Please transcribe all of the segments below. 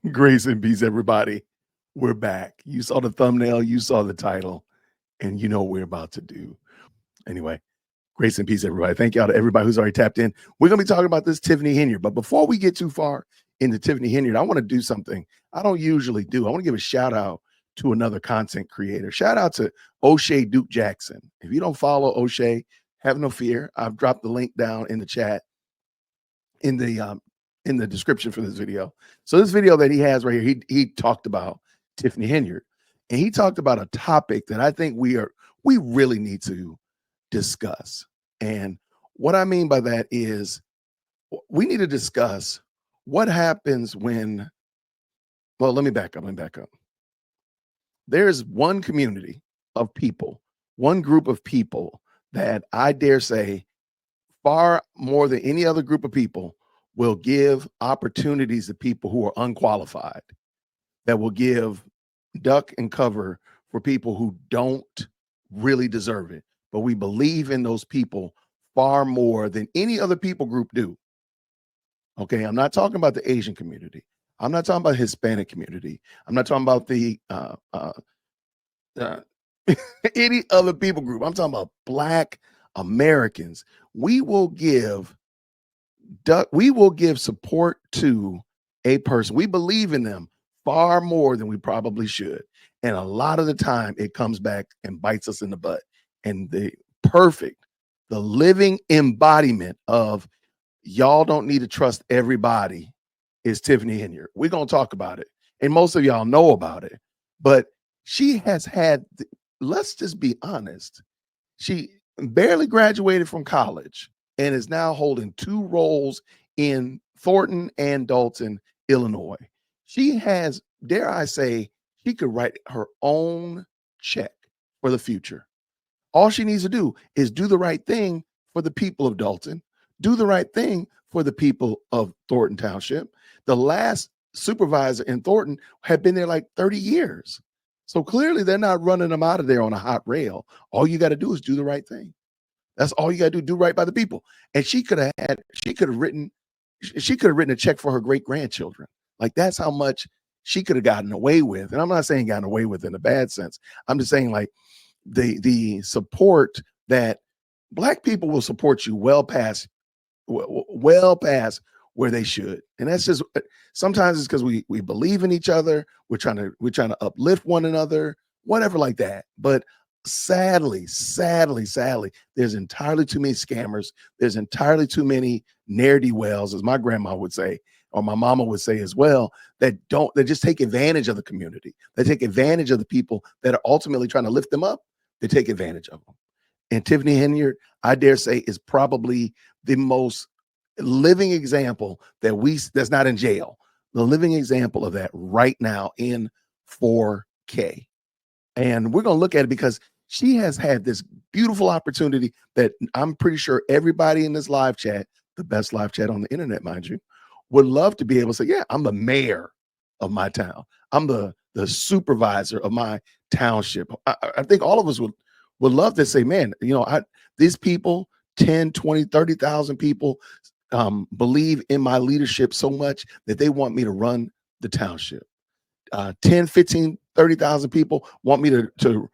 Grace and peace, everybody. We're back. You saw the thumbnail, you saw the title, and you know what we're about to do. Anyway, grace and peace, everybody. Thank y'all to everybody who's already tapped in. We're going to be talking about this Tiffany Henyard. But before we get too far into Tiffany Henyard, I want to do something I don't usually do. I want to give a shout out to another content creator. Shout out to O'Shea Duke Jackson. If you don't follow O'Shea, have no fear. I've dropped the link down in the chat in the description for this video. So this video that he has right here, he talked about Tiffany Henyard, and he talked about a topic that I think we really need to discuss. And what I mean by that is we need to discuss what happens when, well, let me back up. There's one community of people, one group of people that I dare say far more than any other group of people will give opportunities to people who are unqualified, that will give duck and cover for people who don't really deserve it. But we believe in those people far more than any other people group do. Okay, I'm not talking about the Asian community. I'm not talking about the Hispanic community. I'm not talking about the any other people group. I'm talking about Black Americans. We will give support to a person. We believe in them far more than we probably should. And a lot of the time it comes back and bites us in the butt. And the living embodiment of y'all don't need to trust everybody is Tiffany Henyard. We're going to talk about it. And most of y'all know about it. But she has had, let's just be honest, she barely graduated from college and is now holding 2 roles in Thornton and Dalton, Illinois. She has, dare I say, she could write her own check for the future. All she needs to do is do the right thing for the people of Dalton, do the right thing for the people of Thornton Township. The last supervisor in Thornton had been there like 30 years. So clearly they're not running them out of there on a hot rail. All you got to do is do the right thing. That's all you got to do right by the people. And she could have written a check for her great grandchildren. Like that's how much she could have gotten away with. And I'm not saying gotten away with in a bad sense. I'm just saying like the support that Black people will support you well past where they should. And that's just sometimes it's because we believe in each other. We're trying to uplift one another, whatever like that. But sadly, there's entirely too many scammers. There's entirely too many ne'er-do-wells, as my grandma would say, or my mama would say as well, that just take advantage of the community. They take advantage of the people that are ultimately trying to lift them up. They take advantage of them. And Tiffany Henyard, I dare say, is probably the most living example that's not in jail. The living example of that right now in 4K. And we're going to look at it because she has had this beautiful opportunity that I'm pretty sure everybody in this live chat, the best live chat on the internet, mind you, would love to be able to say, yeah, I'm the mayor of my town. I'm the supervisor of my township. I think all of us would love to say, man, these people, 10, 20, 30,000 people believe in my leadership so much that they want me to run the township. 10, 15, 30,000 people want me to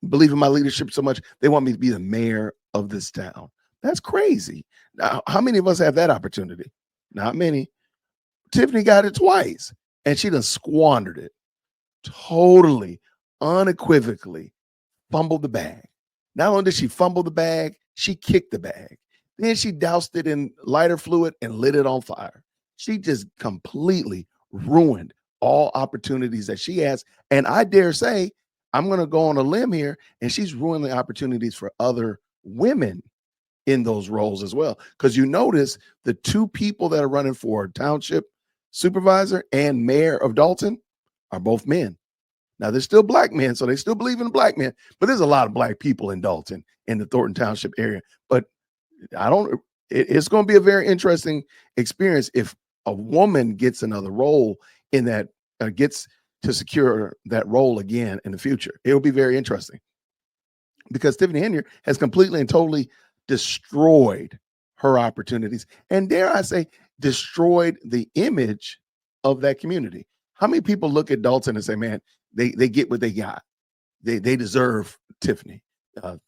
believe in my leadership so much they want me to be the mayor of this town. That's crazy. Now, how many of us have that opportunity? Not many. Tiffany got it twice, and she done squandered it. Totally, unequivocally fumbled the bag. Not only did she fumble the bag, she kicked the bag. Then she doused it in lighter fluid and lit it on fire. She just completely ruined all opportunities that she has. And I dare say, I'm going to go on a limb here, and she's ruining the opportunities for other women in those roles as well. Because you notice the 2 people that are running for township supervisor and mayor of Dalton are both men. Now, they're still Black men, so they still believe in Black men, but there's a lot of Black people in Dalton, in the Thornton Township area. But it's going to be a very interesting experience if a woman gets another role in that, gets to secure that role again in the future. It'll be very interesting because Tiffany Henyard has completely and totally destroyed her opportunities, and dare I say, destroyed the image of that community. How many people look at Dalton and say, man, they get what they got. They deserve Tiffany.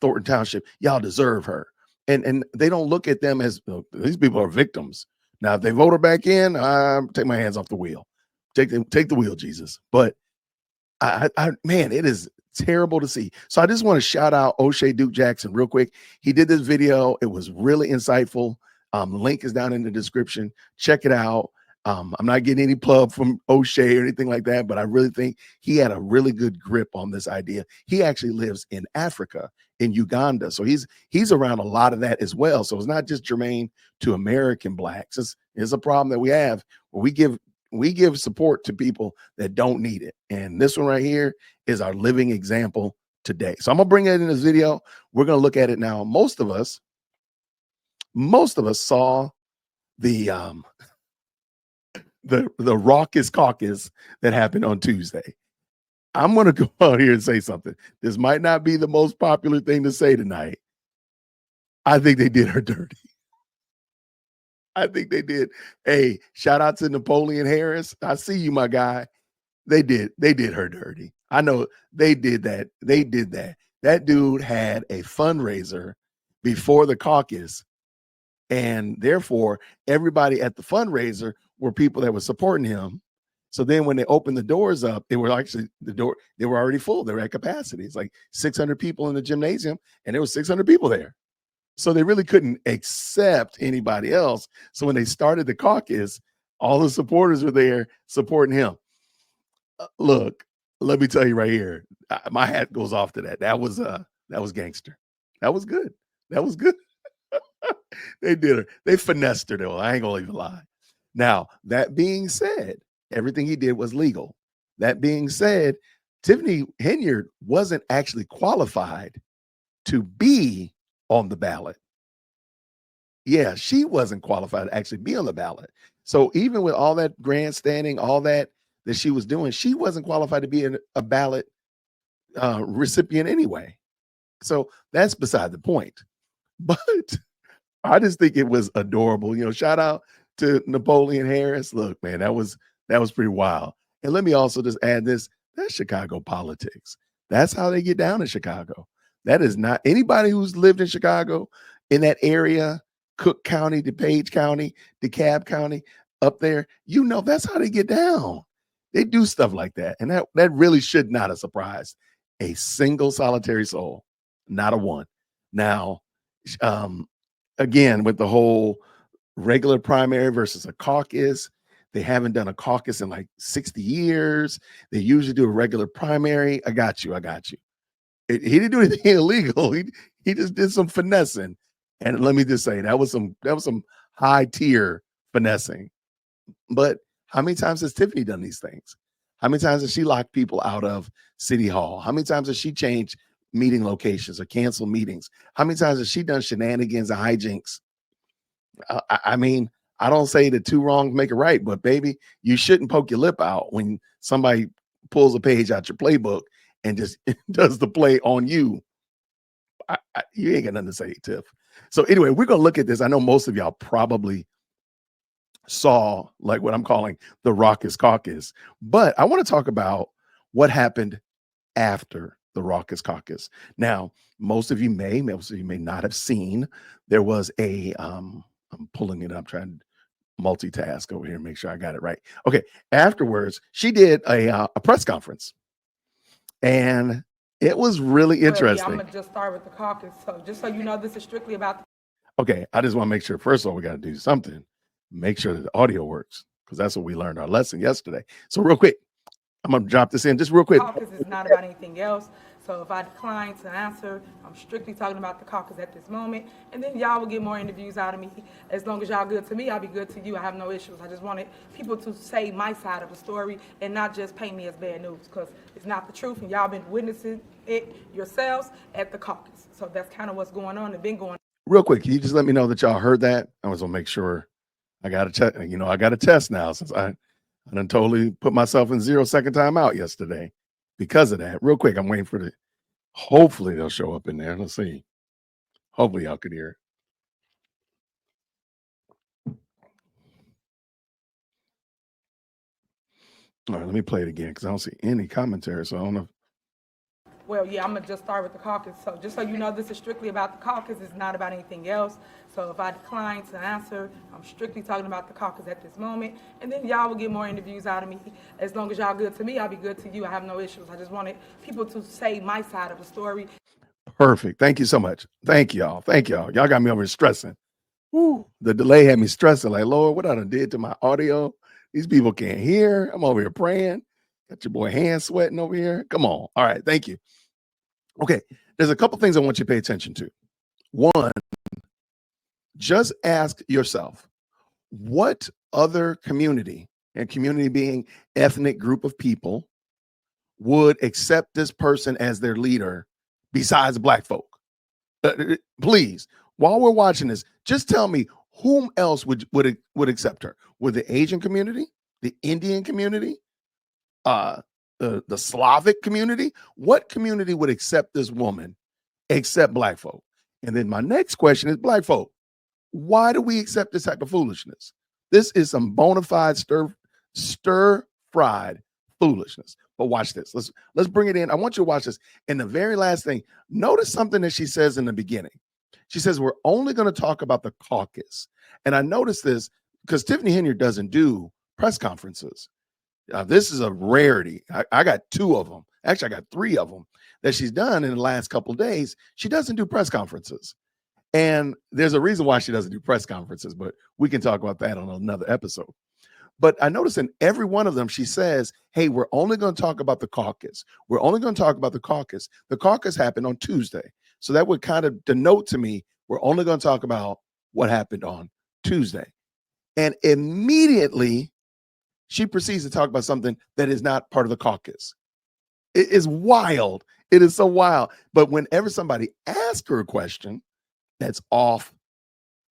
Thornton Township, y'all deserve her. And they don't look at them as these people are victims. Now, if they vote her back in, take my hands off the wheel. Take the wheel, Jesus. But man, it is terrible to see. So I just want to shout out O'Shea Duke Jackson real quick. He did this video. It was really insightful. The link is down in the description. Check it out. I'm not getting any plug from O'Shea or anything like that, but I really think he had a really good grip on this idea. He actually lives in Africa, in Uganda. So he's around a lot of that as well. So it's not just germane to American blacks. It's a problem that we have where we give support to people that don't need it. And this one right here is our living example today. So I'm gonna bring it in this video. We're gonna look at it now. Most of us saw the raucous caucus that happened on Tuesday. I'm going to go out here and say something. This might not be the most popular thing to say tonight. I think they did her dirty. I think they did. Hey, shout out to Napoleon Harris. I see you, my guy. They did her dirty. I know they did that. They did that. That dude had a fundraiser before the caucus, and therefore everybody at the fundraiser were people that were supporting him. So then when they opened the doors up, they were already full. They were at capacity. It's like 600 people in the gymnasium, and there was 600 people there. So they really couldn't accept anybody else. So when they started the caucus, all the supporters were there supporting him. Look, let me tell you right here, my hat goes off to that. That was gangster. That was good. That was good. They did her. They finessed her though. I ain't gonna even lie. Now, that being said, everything he did was legal. That being said, Tiffany Henyard wasn't actually qualified to be on the ballot. Yeah, she wasn't qualified to actually be on the ballot. So even with all that grandstanding, all that she was doing, she wasn't qualified to be a ballot recipient anyway. So that's beside the point. But I just think it was adorable. You know, shout out to Napoleon Harris. Look, man, that was pretty wild. And let me also just add this. That's Chicago politics. That's how they get down in Chicago. That is not anybody who's lived in Chicago in that area, Cook County, DuPage County, DeKalb County, up there. You know, that's how they get down. They do stuff like that. And that really should not have surprised a single solitary soul, not a one. Now, again, with the whole regular primary versus a caucus, they haven't done a caucus in like 60 years. They usually do a regular primary. I got you. He didn't do anything illegal. He just did some finessing. And let me just say that was some high tier finessing. But how many times has Tiffany done these things? How many times has she locked people out of City Hall? How many times has she changed meeting locations or canceled meetings? How many times has she done shenanigans and hijinks? I mean, I don't say that two wrongs make a right, but baby, you shouldn't poke your lip out when somebody pulls a page out your playbook and just does the play on you. You ain't got nothing to say, Tiff. So anyway, we're going to look at this. I know most of y'all probably saw like what I'm calling the raucous caucus, but I want to talk about what happened after the raucous caucus. Now, most of you may not have seen, there was a, I'm pulling it up, trying to multitask over here, make sure I got it right. Okay. Afterwards, she did a press conference, and it was really interesting. I'm gonna just start with the caucus. So just so you know, this is strictly about. Okay, I just want to make sure. First of all, we got to do something, make sure that the audio works, because that's what we learned our lesson yesterday. So real quick, I'm gonna drop this in just real quick. Caucus is not about anything else. So if I decline to answer, I'm strictly talking about the caucus at this moment. And then y'all will get more interviews out of me. As long as y'all good to me, I'll be good to you. I have no issues. I just wanted people to say my side of the story and not just paint me as bad news, because it's not the truth, and y'all been witnessing it yourselves at the caucus. So that's kind of what's going on and been going on. Real quick, can you just let me know that y'all heard that? I was gonna make sure. I got to check. You know, I got a test now since I done totally put myself in 0-second timeout yesterday because of that. Real quick, I'm waiting for hopefully they'll show up in there. Let's see. Hopefully y'all could hear it. All right, let me play it again because I don't see any commentary. So I don't know. Well, yeah, I'm gonna just start with the caucus. So just so you know, this is strictly about the caucus. It's not about anything else. So if I decline to answer, I'm strictly talking about the caucus at this moment. And then y'all will get more interviews out of me. As long as y'all good to me, I'll be good to you. I have no issues. I just wanted people to say my side of the story. Perfect. Thank you so much. Thank y'all. Thank y'all. Y'all got me over here stressing. Woo. The delay had me stressing. Like, Lord, what I done did to my audio? These people can't hear. I'm over here praying. Got your boy hands sweating over here. Come on. All right. Thank you. Okay. There's a couple things I want you to pay attention to. One, just ask yourself, what other community, and community being ethnic group of people, would accept this person as their leader besides black folk? Please, while we're watching this, just tell me whom else would accept her? Would the Asian community, the Indian community, the Slavic community? What community would accept this woman except black folk? And then my next question is, black folk, why do we accept this type of foolishness? This is some bona fide stir fried foolishness. But watch this. Let's bring it in. I want you to watch this. And the very last thing, notice something that she says in the beginning. She says, we're only going to talk about the caucus. And I noticed this because Tiffany Henyard doesn't do press conferences. This is a rarity. I got two of them. Actually, I got three of them that she's done in the last couple of days. She doesn't do press conferences. And there's a reason why she doesn't do press conferences, but we can talk about that on another episode. But I notice in every one of them, she says, hey, we're only going to talk about the caucus. We're only going to talk about the caucus. The caucus happened on Tuesday. So that would kind of denote to me, we're only going to talk about what happened on Tuesday. And immediately she proceeds to talk about something that is not part of the caucus. It is wild. It is so wild. But whenever somebody asks her a question that's off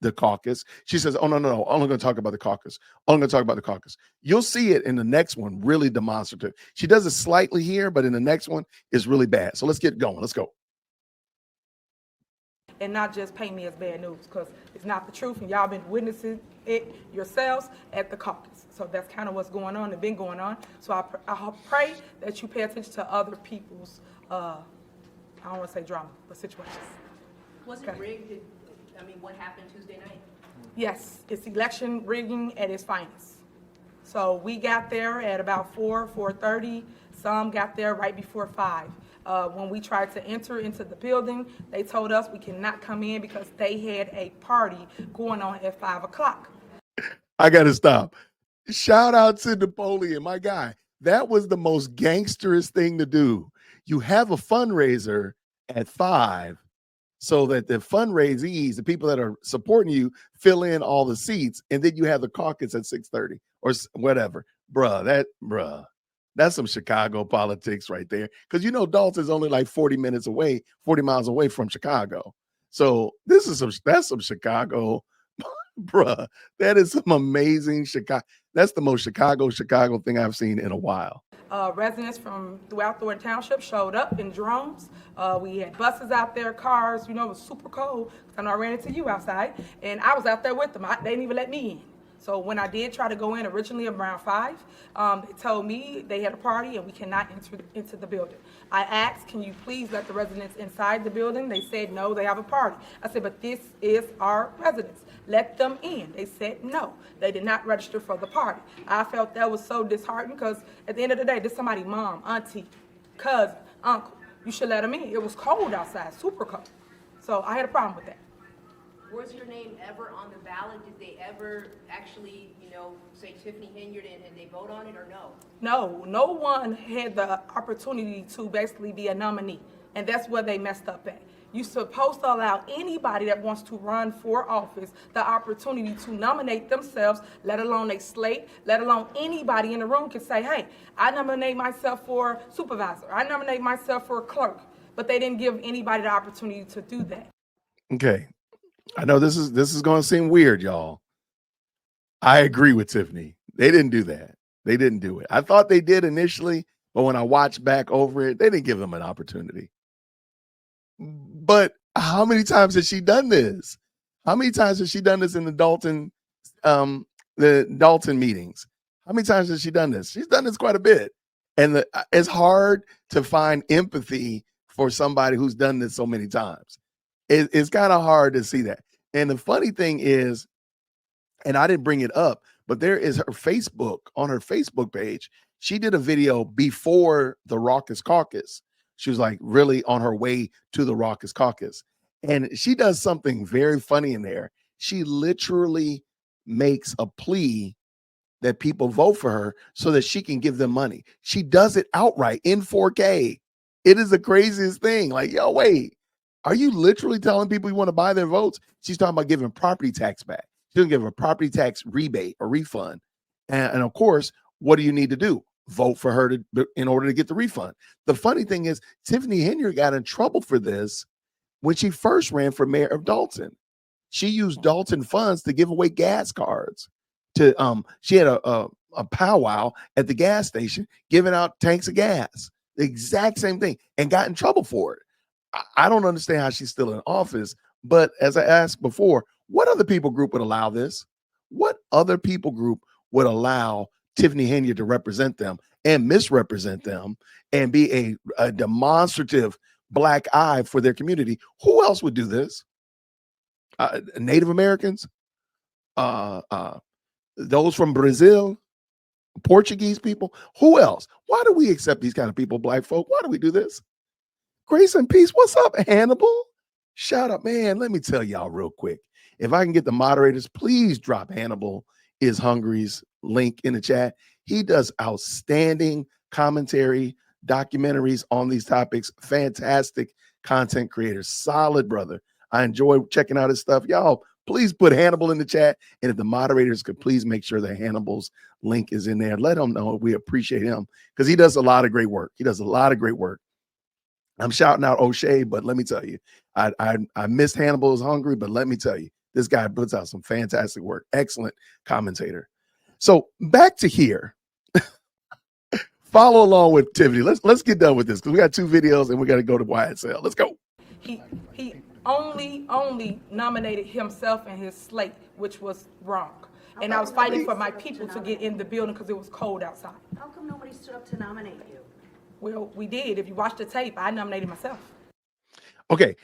the caucus, she says, oh, no, I'm only going to talk about the caucus. I'm going to talk about the caucus. You'll see it in the next one, really demonstrative. She does it slightly here, but in the next one, it's really bad. So let's get going. Let's go. And not just paint me as bad news, because it's not the truth, and y'all been witnessing it yourselves at the caucus. So that's kind of what's going on and been going on. So I pray that you pay attention to other people's, I don't want to say drama, but situations. Was it rigged? I mean, what happened Tuesday night? Yes, it's election rigging at its finest. So we got there at about 4:30. Some got there right before 5. When we tried to enter into the building, they told us we cannot come in because they had a party going on at 5 o'clock. I got to stop. Shout out to Napoleon, my guy. That was the most gangsterous thing to do. You have a fundraiser at 5 so that the fundraisees, the people that are supporting you, fill in all the seats, and then you have the caucus at 6:30 or whatever. That's some Chicago politics right there. Because Dalton's only like 40 miles away from Chicago. So that's some Chicago, bruh. That is some amazing Chicago. That's the most Chicago thing I've seen in a while. Residents from throughout Thornton Township showed up in drones. We had buses out there, cars. It was super cold. I know I ran into you outside, and I was out there with them. They didn't even let me in. So when I did try to go in originally around 5, they told me they had a party and we cannot enter into the building. I asked, can you please let the residents inside the building? They said, no, they have a party. I said, but this is our residents. Let them in. They said, no, they did not register for the party. I felt that was so disheartening because at the end of the day, this is somebody's mom, auntie, cousin, uncle. You should let them in. It was cold outside, super cold. So I had a problem with that. Was your name ever on the ballot? Did they ever actually, say Tiffany Henyard and they vote on it, or no? No one had the opportunity to basically be a nominee, and that's where they messed up at. You're supposed to allow anybody that wants to run for office the opportunity to nominate themselves, let alone a slate, let alone anybody in the room can say, hey, I nominate myself for supervisor. I nominate myself for clerk. But they didn't give anybody the opportunity to do that. Okay. I know this is going to seem weird, y'all. I agree with Tiffany. They didn't do that. They didn't do it. I thought they did initially, but when I watched back over it, they didn't give them an opportunity. But how many times has she done this? How many times has she done this in the Dalton meetings? How many times has she done this? She's done this quite a bit. And it's hard to find empathy for somebody who's done this so many times. It's kind of hard to see that. And the funny thing is, and I didn't bring it up, but there is her Facebook, on her Facebook page. She did a video before the raucous caucus. She was like really on her way to the raucous caucus. And she does something very funny in there. She literally makes a plea that people vote for her so that she can give them money. She does it outright in 4K. It is the craziest thing. Like, yo, wait, are you literally telling people you want to buy their votes? She's talking about giving property tax back. She's going to give a property tax rebate or refund. And of course, what do you need to do? Vote for her in order to get the refund. The funny thing is, Tiffany Henyard got in trouble for this when she first ran for mayor of Dalton. She used Dalton funds to give away gas cards. She had a powwow at the gas station giving out tanks of gas. The exact same thing, and got in trouble for it. I don't understand how she's still in office. But as I asked before, what other people group would allow this? What other people group would allow Tiffany Henyard to represent them and misrepresent them and be a demonstrative black eye for their community? Who else would do this? Native Americans, those from Brazil, Portuguese people. Who else? Why do we accept these kind of people, black folk? Why do we do this? Grace and peace. What's up, Hannibal? Shout out, man. Let me tell y'all real quick. If I can get the moderators, please drop Hannibal is Hungry's link in the chat. He does outstanding commentary, documentaries on these topics. Fantastic content creator. Solid brother. I enjoy checking out his stuff. Y'all, please put Hannibal in the chat. And if the moderators could please make sure that Hannibal's link is in there, let him know we appreciate him because he does a lot of great work. He does a lot of great work. I'm shouting out O'Shea, but let me tell you, I missed Hannibal is Hungry, but let me tell you, this guy puts out some fantastic work. Excellent commentator. So back to here. Follow along with Tiffany. Let's get done with this because we got 2 videos and we got to go to YSL. Let's go. He only nominated himself and his slate, which was wrong. And I was fighting for my people to get in the building because it was cold outside. How come nobody stood up to nominate you? Well, we did. If you watch the tape, I nominated myself. Okay.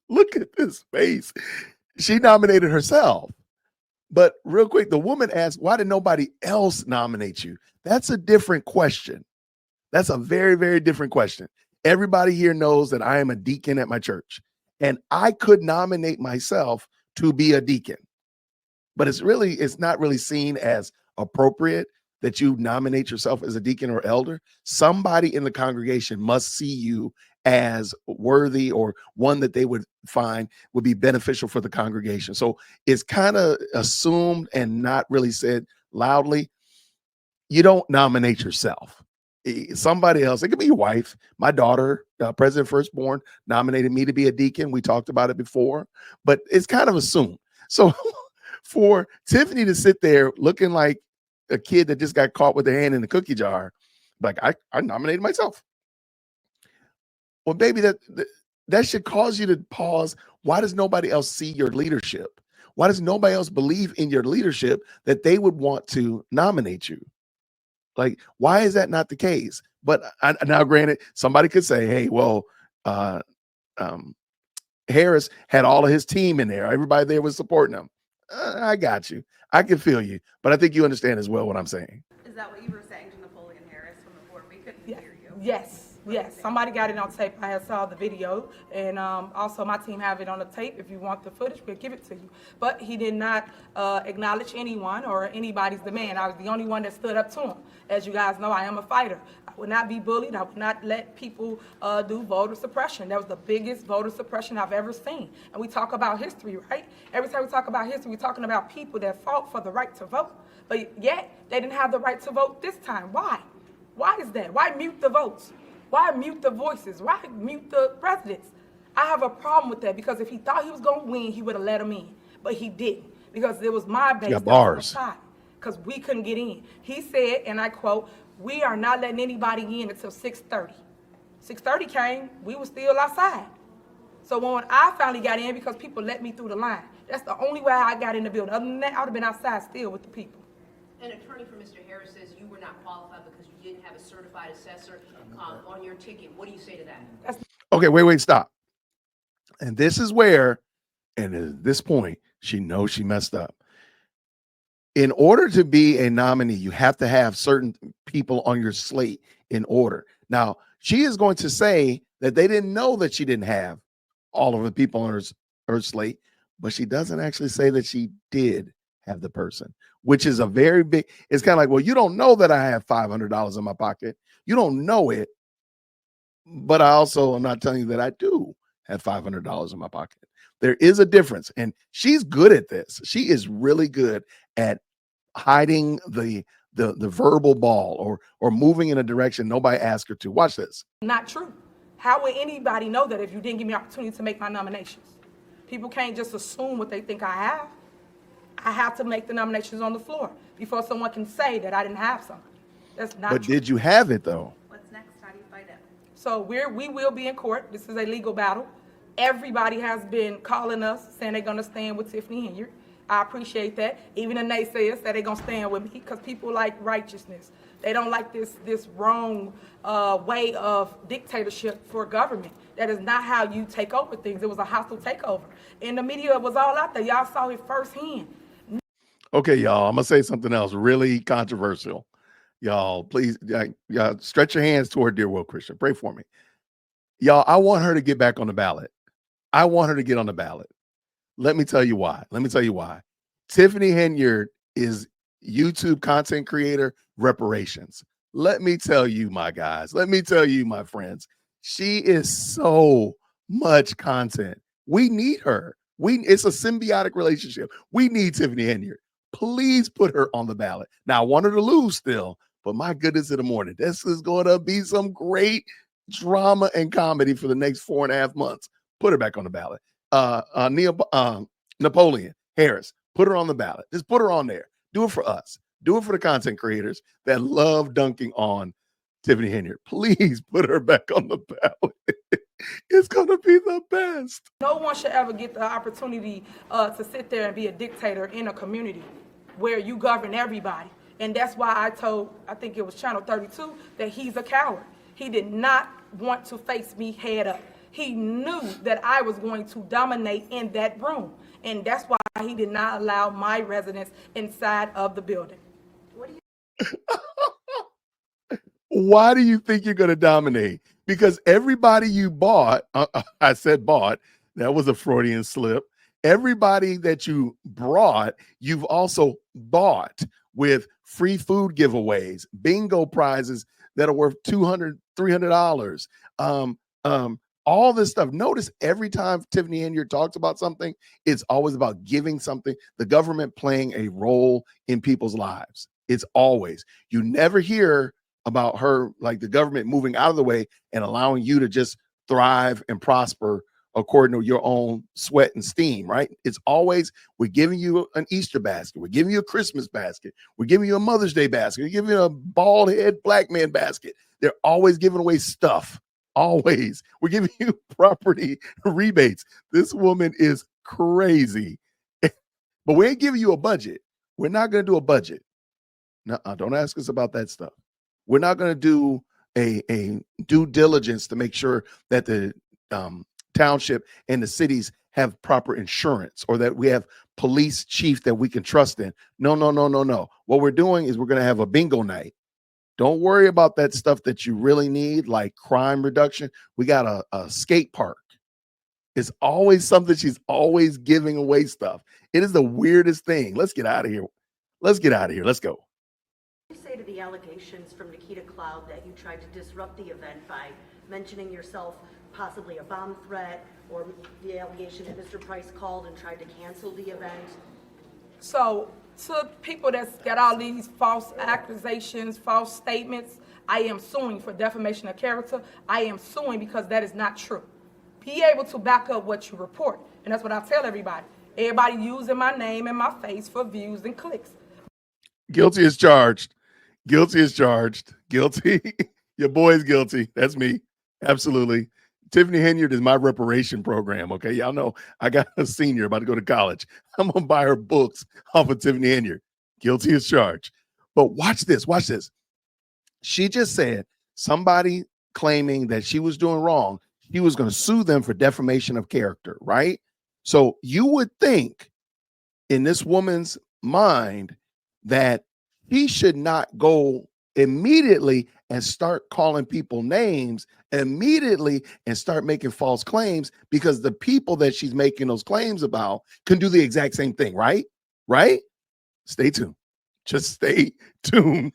Look at this face. She nominated herself. But real quick, the woman asked, why did nobody else nominate you? That's a different question. That's a very, very different question. Everybody here knows that I am a deacon at my church, and I could nominate myself to be a deacon. But it's not really seen as appropriate that you nominate yourself as a deacon or elder. Somebody in the congregation must see you as worthy or one that they would find would be beneficial for the congregation. So it's kind of assumed and not really said loudly. You don't nominate yourself. Somebody else, it could be your wife. My daughter, President Firstborn, nominated me to be a deacon. We talked about it before, but it's kind of assumed. So for Tiffany to sit there looking like a kid that just got caught with their hand in the cookie jar, like I nominated myself. Well, baby, that should cause you to pause. Why does nobody else see your leadership? Why does nobody else believe in your leadership that they would want to nominate you? Like, why is that not the case? But now, granted, somebody could say, hey, well, Harris had all of his team in there. Everybody there was supporting him. I got you. I can feel you. But I think you understand as well what I'm saying. Is that what you were saying to Napoleon Harris from the board? We couldn't hear you. Yes. Somebody got it on tape. I had saw the video, and also my team have it on the tape. If you want the footage, we'll give it to you. But he did not acknowledge anyone or anybody's demand. I was the only one that stood up to him. As you guys know, I am a fighter. I would not be bullied. I would not let people do voter suppression. That was the biggest voter suppression I've ever seen. And we talk about history, right? Every time we talk about history, we're talking about people that fought for the right to vote. But yet, they didn't have the right to vote this time. Why? Why is that? Why mute the votes? Why mute the voices? Why mute the presidents? I have a problem with that because if he thought he was going to win, he would have let him in. But he didn't because it was my base that was on the side because we couldn't get in. He said, and I quote, we are not letting anybody in until 6:30. 6:30 came, we were still outside. So when I finally got in because people let me through the line, that's the only way I got in the building. Other than that, I would have been outside still with the people. An attorney for Mr. Harris says you were not qualified because you didn't have a certified assessor on your ticket. What do you say to that? Okay, wait, stop. And this is where, and at this point, she knows she messed up. In order to be a nominee, you have to have certain people on your slate in order. Now, she is going to say that they didn't know that she didn't have all of the people on her slate, but she doesn't actually say that she did have the person, which is a very big, it's kind of like, well, you don't know that I have $500 in my pocket. You don't know it, but I also am not telling you that I do have $500 in my pocket. There is a difference, and she's good at this. She is really good at hiding the verbal ball or moving in a direction nobody asked her to. Watch this. Not true. How would anybody know that if you didn't give me opportunity to make my nominations? People can't just assume what they think I have. I have to make the nominations on the floor before someone can say that I didn't have something. That's not true. But did you have it though? What's next? How do you fight it? So we will be in court. This is a legal battle. Everybody has been calling us saying they're going to stand with Tiffany Henyard. I appreciate that. Even the naysayers that they're going to stand with me because people like righteousness. They don't like this wrong way of dictatorship for government. That is not how you take over things. It was a hostile takeover. And the media was all out there. Y'all saw it firsthand. Okay, y'all, I'm going to say something else really controversial. Y'all, please, y'all stretch your hands toward dear Will Christian. Pray for me. Y'all, I want her to get back on the ballot. I want her to get on the ballot. Let me tell you why. Tiffany Henyard is YouTube content creator reparations. Let me tell you, my guys. Let me tell you, my friends. She is so much content. We need her. It's a symbiotic relationship. We need Tiffany Henyard. Please put her on the ballot. Now, I want her to lose still, but my goodness in the morning. This is going to be some great drama and comedy for the next 4.5 months. Put her back on the ballot. Napoleon Harris, put her on the ballot. Just put her on there. Do it for us. Do it for the content creators that love dunking on Tiffany Henyard. Please put her back on the ballot. It's going to be the best. No one should ever get the opportunity to sit there and be a dictator in a community where you govern everybody. And that's why I think it was Channel 32, that he's a coward. He did not want to face me head up. He knew that I was going to dominate in that room. And that's why he did not allow my residents inside of the building. Why do you think you're going to dominate? Because everybody you bought, I said bought, that was a Freudian slip. Everybody that you brought, you've also bought with free food giveaways, bingo prizes that are worth $200, $300. All this stuff. Notice every time Tiffany Henyard talks about something, it's always about giving something, the government playing a role in people's lives. It's always. You never hear about her, like the government moving out of the way and allowing you to just thrive and prosper according to your own sweat and steam, right? It's always, we're giving you an Easter basket. We're giving you a Christmas basket. We're giving you a Mother's Day basket. We're giving you a bald head black man basket. They're always giving away stuff. Always. We're giving you property rebates. This woman is crazy. But we ain't giving you a budget. We're not going to do a budget. No, don't ask us about that stuff. We're not going to do a due diligence to make sure that the township and the cities have proper insurance or that we have police chief that we can trust in. No. What we're doing is we're going to have a bingo night. Don't worry about that stuff that you really need, like crime reduction. We got a skate park. It's always something. She's always giving away stuff. It is the weirdest thing. Let's get out of here. Let's go. What do you say to the allegations from Nikita Cloud that you tried to disrupt the event by mentioning yourself, possibly a bomb threat, or the allegation that Mr. Price called and tried to cancel the event? So to people that's got all these false accusations, false statements, I am suing for defamation of character. I am suing because that is not true. Be able to back up what you report. And that's what I tell everybody. Everybody using my name and my face for views and clicks. Guilty as charged. Guilty as charged. Guilty. Your boy's guilty. That's me. Absolutely. Tiffany Henyard is my reparation program. Okay. Y'all know I got a senior about to go to college. I'm going to buy her books off of Tiffany Henyard. Guilty as charged. But watch this, watch this. She just said somebody claiming that she was doing wrong, he was going to sue them for defamation of character, right? So you would think in this woman's mind that he should not go immediately and start calling people names immediately and start making false claims, because the people that she's making those claims about can do the exact same thing, right? Right? Stay tuned. Just stay tuned.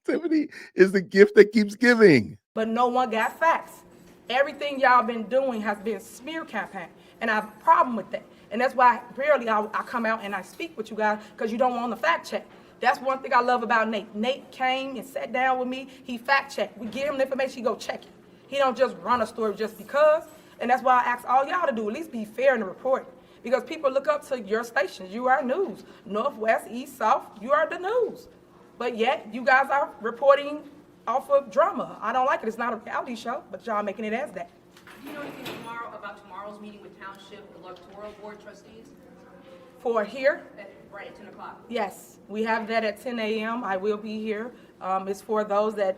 Tiffany is the gift that keeps giving. But no one got facts. Everything y'all been doing has been smear campaign, and I have a problem with that. And that's why rarely I come out and I speak with you guys, because you don't want to fact check. That's one thing I love about Nate. Nate came and sat down with me. He fact checked. We give him the information, he go check it. He don't just run a story just because. And that's why I ask all y'all to do, at least be fair in the reporting. Because people look up to your stations. You are news. Northwest, East, South, you are the news. But yet, you guys are reporting off of drama. I don't like it. It's not a reality show, but y'all making it as that. Do you know anything about tomorrow's meeting with Township Electoral Board trustees? For here, Right at 10 o'clock. yes, we have that at 10 a.m. I will be here. It's for those that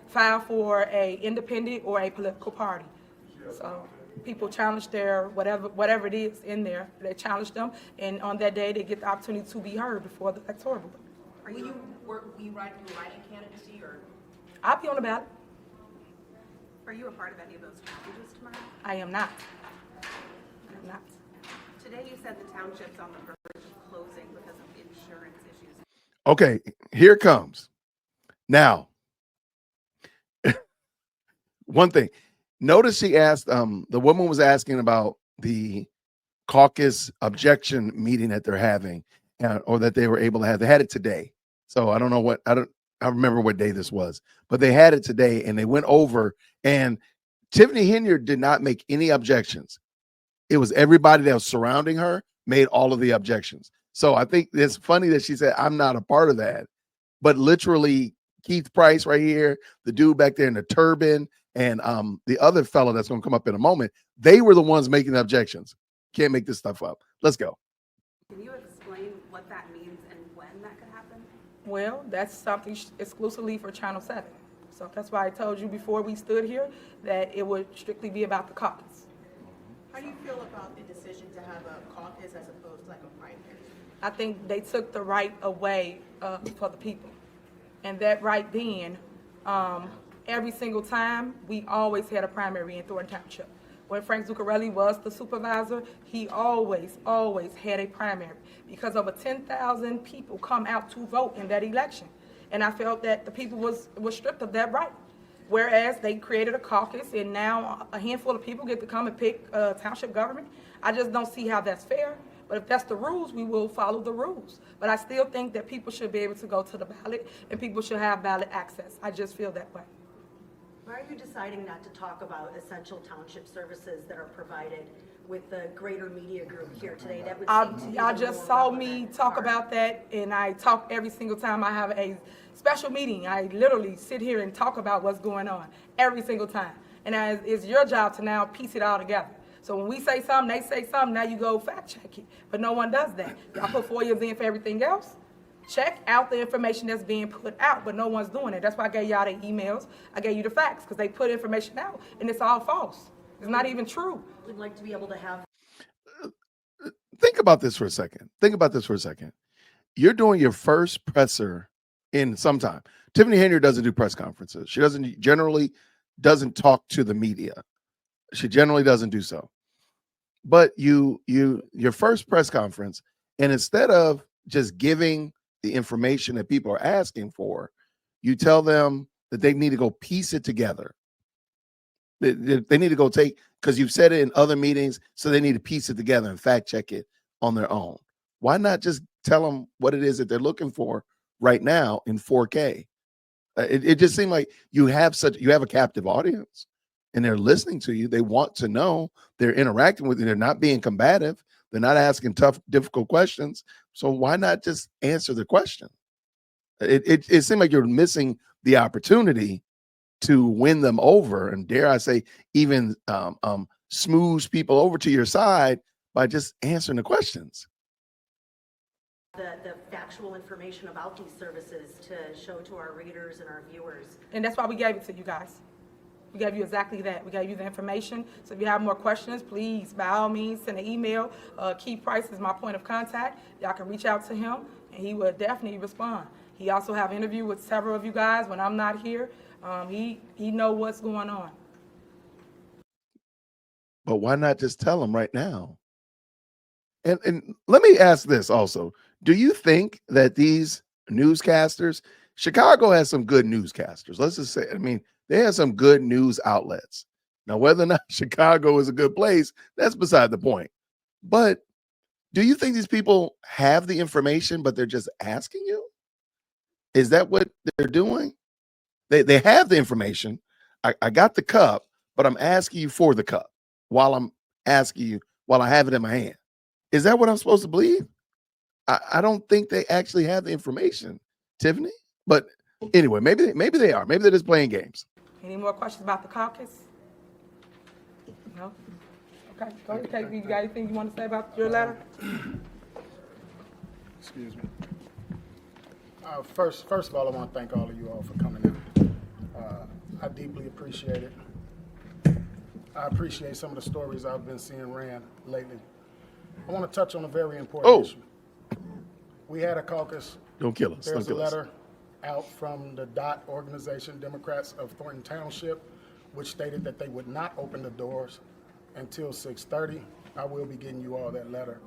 file for a independent or a political party. So people challenge their whatever it is in there. They challenge them, and on that day they get the opportunity to be heard before the electoral board. Will you write candidacy, or? I'll be on the ballot. Are you a part of any of those challenges tomorrow? I am not. I am not. Today you said the township's on the verge of closing because of insurance issues. Okay, here it comes. Now, one thing. Notice she asked, the woman was asking about the caucus objection meeting that they're having, or that they were able to have. They had it today. So I don't know I remember what day this was, but they had it today and they went over, and Tiffany Henyard did not make any objections. It was everybody that was surrounding her made all of the objections. So I think it's funny that she said, I'm not a part of that. But literally, Keith Price right here, the dude back there in the turban, and the other fellow that's going to come up in a moment, they were the ones making the objections. Can't make this stuff up. Let's go. Can you explain what that means and when that could happen? Well, that's something exclusively for Channel 7. So that's why I told you before we stood here that it would strictly be about the caucus. How do you feel about the decision to have a caucus as opposed to like a primary? I think they took the right away for the people. And that right then, every single time, we always had a primary in Thornton Township. When Frank Zuccarelli was the supervisor, he always had a primary, because over 10,000 people come out to vote in that election. And I felt that the people was stripped of that right. Whereas they created a caucus, and now a handful of people get to come and pick township government. I just don't see how that's fair. But if that's the rules, we will follow the rules. But I still think that people should be able to go to the ballot, and people should have ballot access. I just feel that way. Why are you deciding not to talk about essential township services that are provided with the greater media group here today? That would seem to be Y'all the just more saw relevant me talk part. about that, and I talk every single time I have a special meeting. I literally sit here and talk about what's going on every single time. And it's your job to now piece it all together. So when we say something, they say something, now you go fact check it. But no one does that. Y'all put 4 years in for everything else. Check out the information that's being put out, but no one's doing it. That's why I gave y'all the emails. I gave you the facts, because they put information out, and it's all false. It's not even true. We'd like to be able to have. Think about this for a second. You're doing your first presser in some time. Tiffany Henyard doesn't do press conferences. She generally doesn't talk to the media. She generally doesn't do so. But your first press conference, and instead of just giving the information that people are asking for, you tell them that they need to go piece it together. They need to go because you've said it in other meetings, so they need to piece it together and fact check it on their own. Why not just tell them what it is that they're looking for right now in 4K? It just seemed like you have a captive audience, and they're listening to you. They want to know. They're interacting with you. They're not being combative. They're not asking tough, difficult questions. So why not just answer the question? It seemed like you're missing the opportunity to win them over, and dare I say, even smooth people over to your side by just answering the questions. the factual information about these services to show to our readers and our viewers. And that's why we gave it to you guys. We gave you exactly that. We gave you the information. So if you have more questions, please, by all means, send an email. Keith Price is my point of contact. Y'all can reach out to him, and he will definitely respond. He also have an interview with several of you guys when I'm not here. He know what's going on. But why not just tell them right now? And let me ask this also. Do you think that these newscasters, Chicago has some good newscasters. Let's just say, I mean, they have some good news outlets. Now, whether or not Chicago is a good place, that's beside the point. But do you think these people have the information, but they're just asking you? Is that what they're doing? They have the information. I got the cup, but I'm asking you for the cup while I'm asking you, while I have it in my hand. Is that what I'm supposed to believe? I don't think they actually have the information, Tiffany. But anyway, maybe they are. Maybe they're just playing games. Any more questions about the caucus? No? Okay, go ahead, KP. You got anything you want to say about your letter? Excuse me. First of all, I want to thank all of you all for coming in. I deeply appreciate it. I appreciate some of the stories I've been seeing ran lately. I want to touch on a very important issue. We had a caucus. Don't kill us. There's Don't a kill us. letter out from the DOT organization, Democrats of Thornton Township, which stated that they would not open the doors until 6:30. I will be getting you all that letter.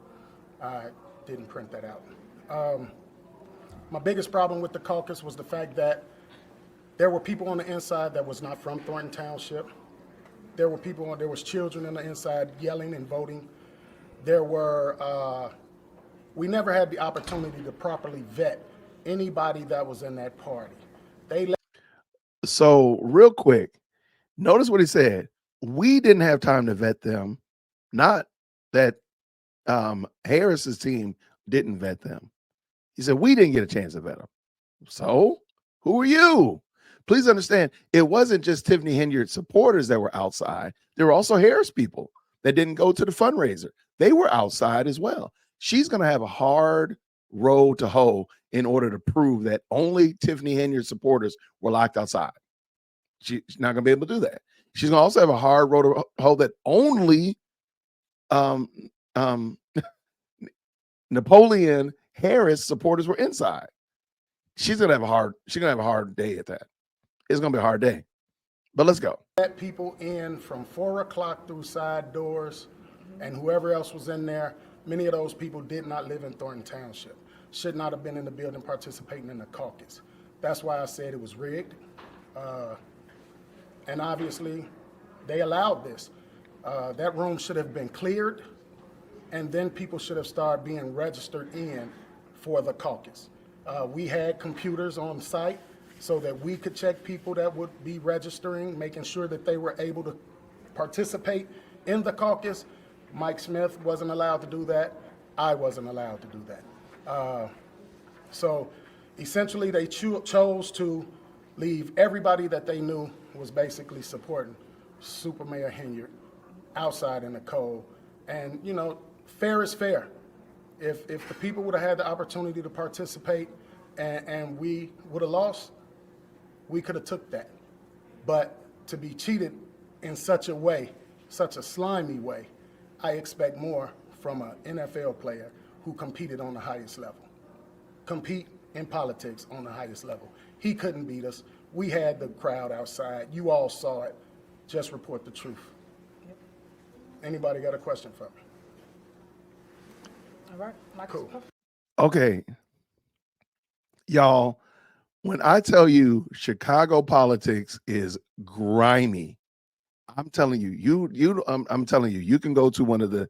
I didn't print that out. My biggest problem with the caucus was the fact that there were people on the inside that was not from Thornton Township. There was children on the inside yelling and voting. We never had the opportunity to properly vet anybody that was in that party. So real quick, notice what he said. We didn't have time to vet them. Not that Harris's team didn't vet them. He said, we didn't get a chance to vet them. So who are you? Please understand, it wasn't just Tiffany Henyard supporters that were outside. There were also Harris people that didn't go to the fundraiser. They were outside as well. She's going to have a hard road to hoe in order to prove that only Tiffany Henyard supporters were locked outside. She's not going to be able to do that. She's going to also have a hard road to hoe that only Napoleon Harris supporters were inside. She's going to have a hard day at that. It's going to be a hard day. But let's go. Let people in from 4 o'clock through side doors, and whoever else was in there. Many of those people did not live in Thornton Township, should not have been in the building participating in the caucus. That's why I said it was rigged. And obviously, they allowed this. That room should have been cleared, and then people should have started being registered in for the caucus. We had computers on site so that we could check people that would be registering, making sure that they were able to participate in the caucus. Mike Smith wasn't allowed to do that. I wasn't allowed to do that. So essentially they chose to leave everybody that they knew was basically supporting Super Mayor Henyard outside in the cold. And, you know, fair is fair. If the people would have had the opportunity to participate and we would have lost, we could have took that. But to be cheated in such a way, such a slimy way, I expect more from an NFL player who competed on the highest level. Compete in politics on the highest level. He couldn't beat us. We had the crowd outside. You all saw it. Just report the truth. Anybody got a question for me? All right. Cool. Okay. Y'all, when I tell you Chicago politics is grimy, I'm telling you, I'm telling you, you can go to one of the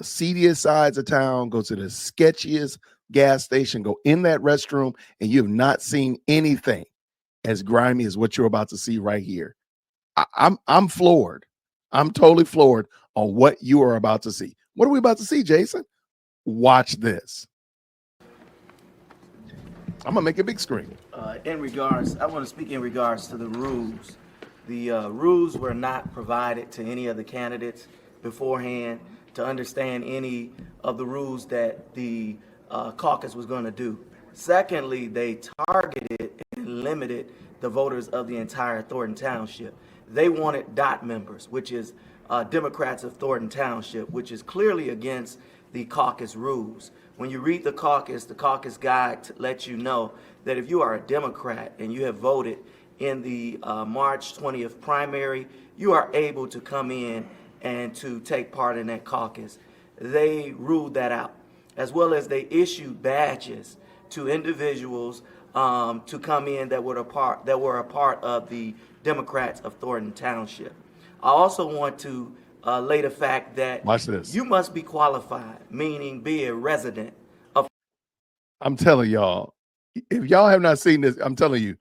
seediest sides of town, go to the sketchiest gas station, go in that restroom, and you have not seen anything as grimy as what you're about to see right here. I'm floored. I'm totally floored on what you are about to see. What are we about to see, Jason? Watch this. I'm gonna make a big screen. I want to speak in regards to the rules. The rules were not provided to any of the candidates beforehand to understand any of the rules that the caucus was going to do. Secondly, they targeted and limited the voters of the entire Thornton Township. They wanted dot members, which is Democrats of Thornton Township, which is clearly against the caucus rules. When you read the caucus guide lets you know that if you are a Democrat and you have voted in the March 20th primary, you are able to come in and to take part in that caucus. They ruled that out, as well as they issued badges to individuals to come in that were a part of the Democrats of Thornton Township. I also want to lay the fact that Watch this. you must be qualified, meaning be a resident of. I'm telling y'all, if y'all have not seen this, I'm telling you,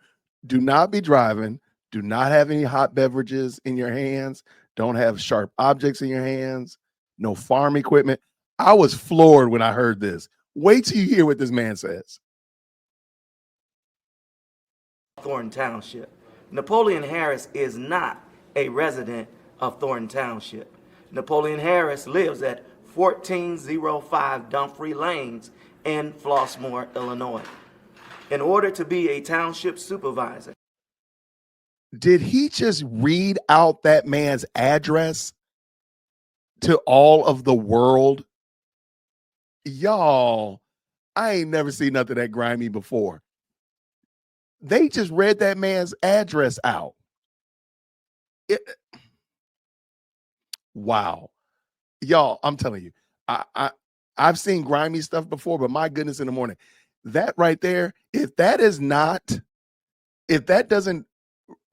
do not be driving. Do not have any hot beverages in your hands. Don't have sharp objects in your hands. No farm equipment. I was floored when I heard this. Wait till you hear what this man says. Thornton Township. Napoleon Harris is not a resident of Thornton Township. Napoleon Harris lives at 1405 Dumfries Lanes in Flossmoor, Illinois. In order to be a township supervisor. Did he just read out that man's address to all of the world? Y'all, I ain't never seen nothing that grimy before. They just read that man's address out. Wow. Y'all, I'm telling you, I've seen grimy stuff before, but my goodness, in the morning, that right there, if that doesn't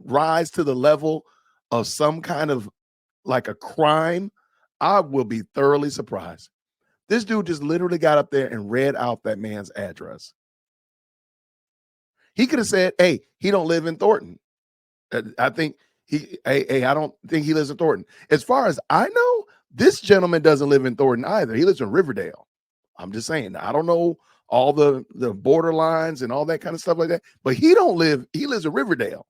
rise to the level of some kind of like a crime, I will be thoroughly surprised. This dude just literally got up there and read out that man's address. He could have said, hey, he don't live in Thornton. I think I don't think he lives in Thornton. As far as I know, this gentleman doesn't live in Thornton either. He lives in Riverdale. I'm just saying, I don't know all the borderlines and all that kind of stuff like that, but he lives in Riverdale.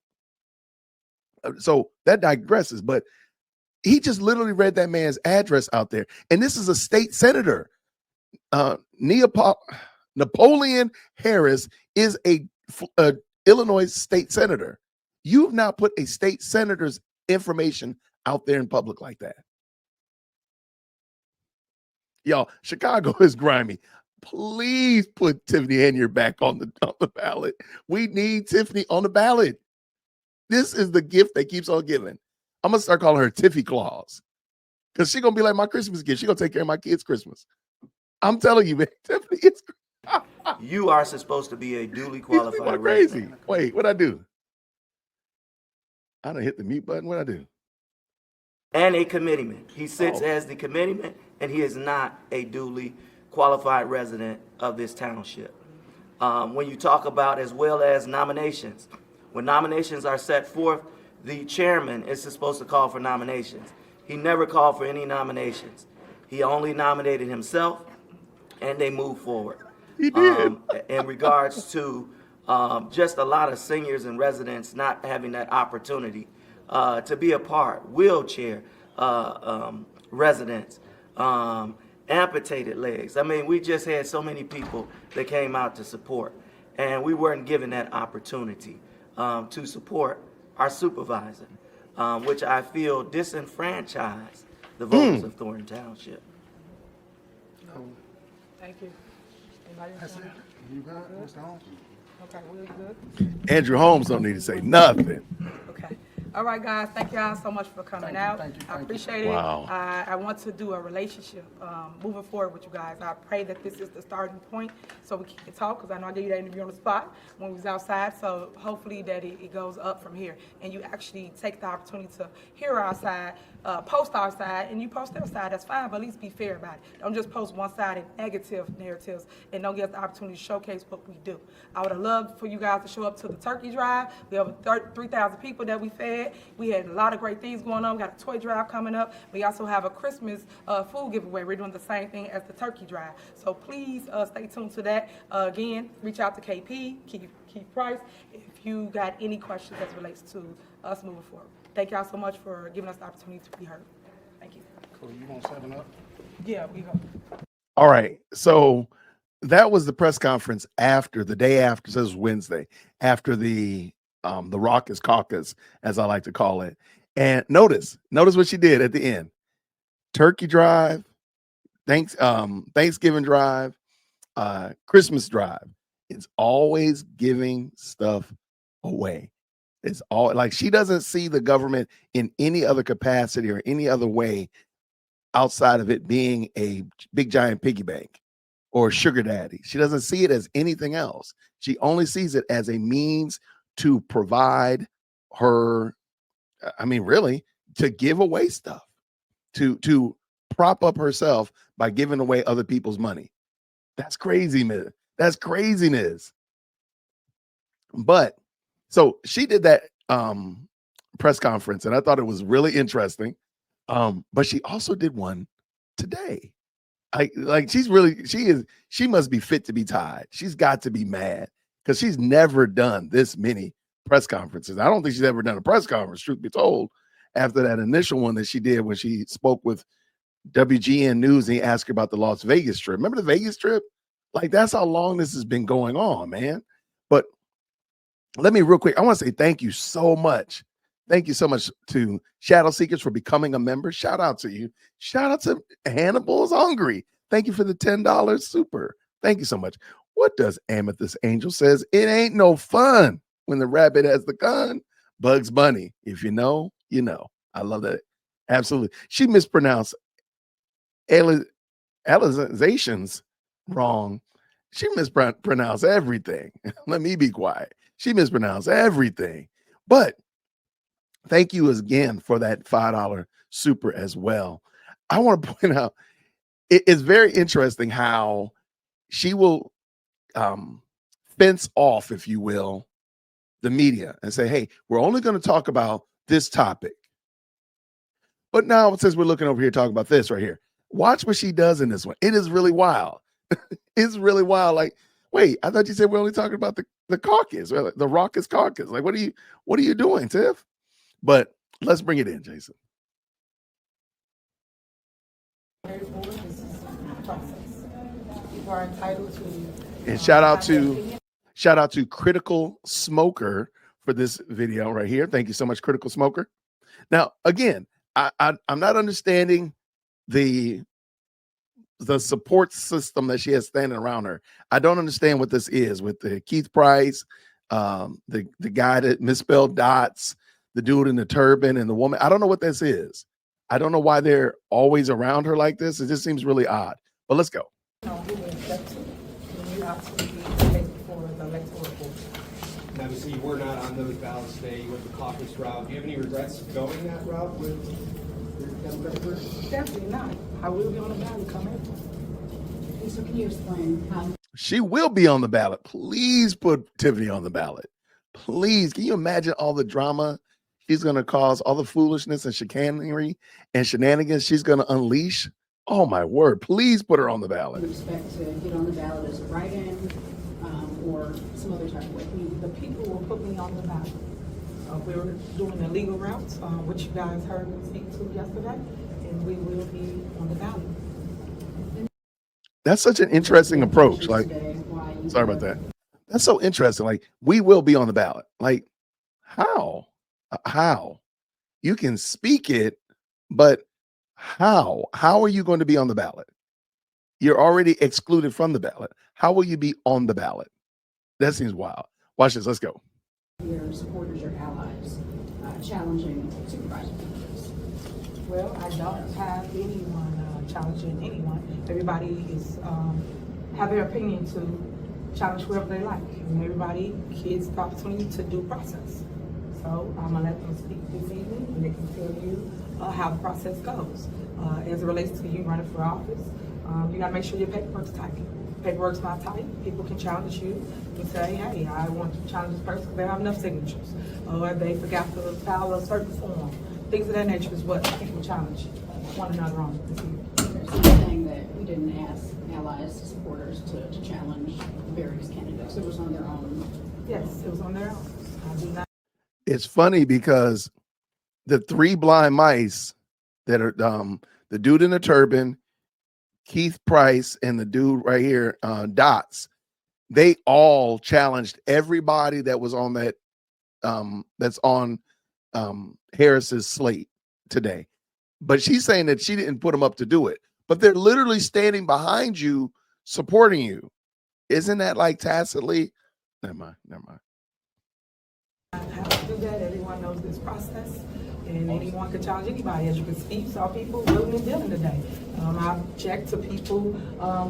So that digresses, but he just literally read that man's address out there. And this is a state senator. Napoleon Harris is a Illinois state senator. You've now put a state senator's information out there in public like that. Y'all, Chicago is grimy. Please put Tiffany Henyard back on the ballot. We need Tiffany on the ballot. This is the gift that keeps on giving. I'm gonna start calling her Tiffy Claus, because she's gonna be like my Christmas gift. She's gonna take care of my kids' Christmas. I'm telling you, man, Tiffany is. You are supposed to be a duly qualified crazy. resident. Wait, what'd I do? I done hit the mute button. What'd I do? And a committeeman. He sits as the committeeman, and he is not a duly qualified resident of this township. When you talk about, as well as nominations, when nominations are set forth, the chairman is supposed to call for nominations. He never called for any nominations. He only nominated himself, and they moved forward. He did. In regards to just a lot of seniors and residents not having that opportunity to be a part, wheelchair residents, amputated legs. I mean, we just had so many people that came out to support, and we weren't given that opportunity to support our supervisor, which I feel disenfranchised the voters of Thornton Township. Thank you. Anybody else? You got it, Mr. Holmes? Okay, we're good. Andrew Holmes don't need to say nothing. Okay. All right, guys. Thank y'all so much for coming out. Thank you. I appreciate it. Wow. I want to do a relationship moving forward with you guys. I pray that this is the starting point so we can talk, because I know I gave you that interview on the spot when we was outside. So hopefully that it goes up from here, and you actually take the opportunity to hear our side, post our side, and you post their side. That's fine, but at least be fair about it. Don't just post one-sided negative narratives and don't give us the opportunity to showcase what we do. I would have loved for you guys to show up to the turkey drive. We have 3,000 people that we fed. We had a lot of great things going on. We got a toy drive coming up. We also have a Christmas food giveaway. We're doing the same thing as the turkey drive. So please stay tuned to that. Again, reach out to KP, Keith Price, if you got any questions as relates to us moving forward. Thank y'all so much for giving us the opportunity to be heard. Thank you. Cool, you want 7 Up? Yeah, we go. All right. So that was the press conference after the day after, so it was Wednesday, after the ruckus caucus, as I like to call it. And notice what she did at the end. Turkey drive, Thanksgiving drive, Christmas drive. It's always giving stuff away. It's all like she doesn't see the government in any other capacity or any other way outside of it being a big giant piggy bank or sugar daddy. She doesn't see it as anything else. She only sees it as a means to provide her, I mean, really, to give away stuff, to prop up herself by giving away other people's money. That's crazy, man. That's craziness. But so she did that press conference, and I thought it was really interesting. But she also did one today. She must be fit to be tied. She's got to be mad because she's never done this many press conferences. I don't think she's ever done a press conference, truth be told, after that initial one that she did when she spoke with WGN News and he asked her about the Las Vegas trip. Remember the Vegas trip? Like, that's how long this has been going on, man. But let me real quick, I want to say thank you so much. Thank you so much to Shadow Seekers for becoming a member. Shout out to you. Shout out to Hannibal's Hungry. Thank you for the $10 super. Thank you so much. What does Amethyst Angel says? It ain't no fun when the rabbit has the gun. Bugs Bunny. If you know, you know. I love that. Absolutely. She mispronounced alizations wrong. She mispronounced everything. Let me be quiet. She mispronounced everything. But thank you again for that $5 super as well. I want to point out, it's very interesting how she will fence off, if you will, the media and say, hey, we're only going to talk about this topic. But now, since we're looking over here talking about this right here, watch what she does in this one. It is really wild. It's really wild. Like, wait, I thought you said we're only talking about the caucus, or the ruckus caucus. Like, what are you doing, Tiff? But let's bring it in, Jason. People are entitled to. And shout out to Critical Smoker for this video right here. Thank you so much, Critical Smoker. Now, again, I'm not understanding the support system that she has standing around her. I don't understand what this is with the Keith Price, the guy that misspelled dots, the dude in the turban, and the woman. I don't know what this is. I don't know why they're always around her like this. It just seems really odd. But let's go. Obviously, you were not on those ballots today. You went the caucus route. Do you have any regrets going that route with your Democratic group? Definitely not. I will be on the ballot come April. And so can you explain how? She will be on the ballot. Please put Tiffany on the ballot. Please. Can you imagine all the drama she's going to cause, all the foolishness and chicanery and shenanigans she's going to unleash? Oh, my word. Please put her on the ballot. You expect to get on the ballot as a write-in or some other type of way? The people will put me on the ballot. We were doing the legal routes, which you guys heard me speak to yesterday, and we will be on the ballot. That's such an interesting approach. Like, sorry about that. That's so interesting. Like, we will be on the ballot. Like, how? How? You can speak it, but how? How are you going to be on the ballot? You're already excluded from the ballot. How will you be on the ballot? That seems wild. Watch this. Let's go. Your supporters, your allies, challenging supervisor candidates. Well, I don't have anyone challenging anyone. Everybody is have their opinion to challenge whoever they like. And everybody gets the opportunity to due process. So I'm gonna let them speak this evening, and they can tell you how the process goes. As it relates to you running for office, you gotta make sure your paperwork's tight. Paperwork's not tight. People can challenge you and say, hey, I want to challenge this person because they don't have enough signatures, or they forgot to file a certain form. Things of that nature is what people challenge one another on this evening. So you're saying that we didn't ask allies, supporters to challenge various candidates. It was on their own. Yes, it was on their own. I do not. It's funny because the three blind mice that are the dude in the turban, Keith Price and the dude right here, Dots, they all challenged everybody that was on that that's on Harris's slate today. But she's saying that she didn't put them up to do it. But they're literally standing behind you, supporting you. Isn't that like tacitly? Never mind. How to do that, everyone knows this process, and anyone can challenge anybody. As you can see, saw people willing and dealing today. I checked to people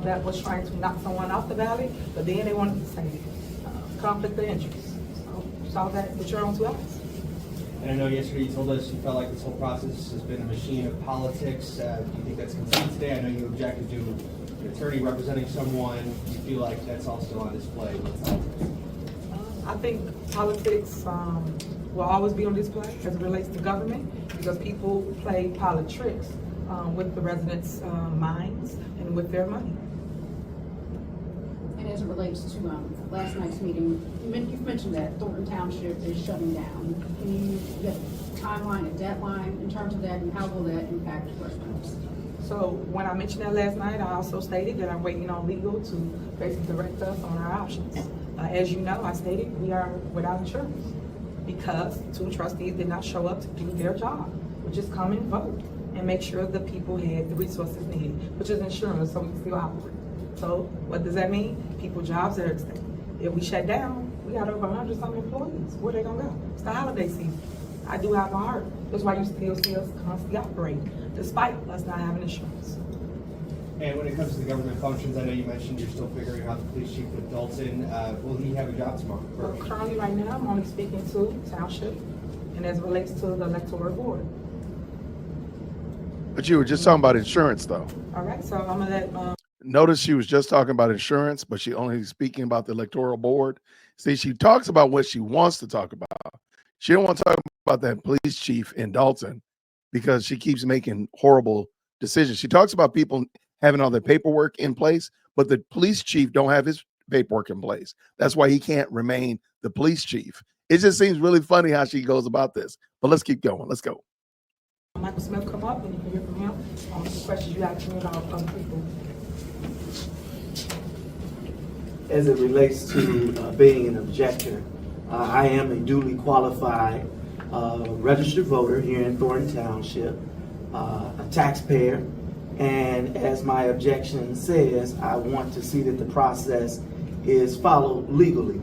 that was trying to knock someone off the ballot, but then they wanted to say conflict of interest. So saw that with your own 2 eyes. And I know yesterday you told us you felt like this whole process has been a machine of politics. Do you think that's conceded today? I know you objected to an attorney representing someone. Do you feel like that's also on display with politics? I think politics will always be on display as it relates to government, because people play politics with the residents' minds and with their money. And as it relates to last night's meeting, you've mentioned that Thornton Township is shutting down. Can you give a timeline, a deadline in terms of that, and how will that impact residents? So when I mentioned that last night, I also stated that I'm waiting on legal to basically direct us on our options. As you know, I stated we are without insurance because 2 trustees did not show up to do their job, which is come and vote and make sure the people had the resources needed, which is insurance, so we can still operate. So what does that mean? People jobs are at stake. If we shut down, we got over 100-some employees. Where they gonna go? It's the holiday season. I do have a heart. That's why you still see us constantly operating, despite us not having insurance. And when it comes to the government functions, I know you mentioned you're still figuring out the police chief with Dalton. Will he have a job tomorrow? Well, currently, right now, I'm only speaking to Township, and as it relates to the electoral board. But you were just talking about insurance, though. All right, so I'm gonna let. Notice she was just talking about insurance, but she only speaking about the electoral board. See, she talks about what she wants to talk about. She don't want to talk about that police chief in Dalton because she keeps making horrible decisions. She talks about people having all their paperwork in place, but the police chief don't have his paperwork in place. That's why he can't remain the police chief. It just seems really funny how she goes about this. But let's keep going. Let's go. Michael Smith come up and you can hear from him on the questions you have to me about other people. As it relates to being an objector, I am a duly qualified registered voter here in Thornton Township, a taxpayer, and as my objection says, I want to see that the process is followed legally.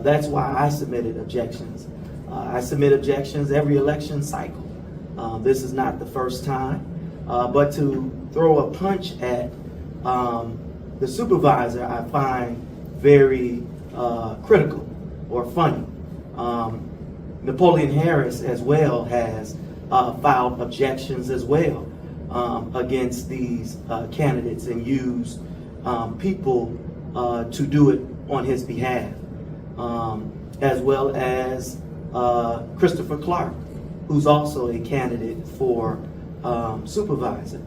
That's why I submitted objections. I submit objections every election cycle. This is not the first time, but to throw a punch at the supervisor, I find very critical or funny. Napoleon Harris as well has filed objections as well against these candidates and used people to do it on his behalf, as well as Christopher Clark, who's also a candidate for supervisor.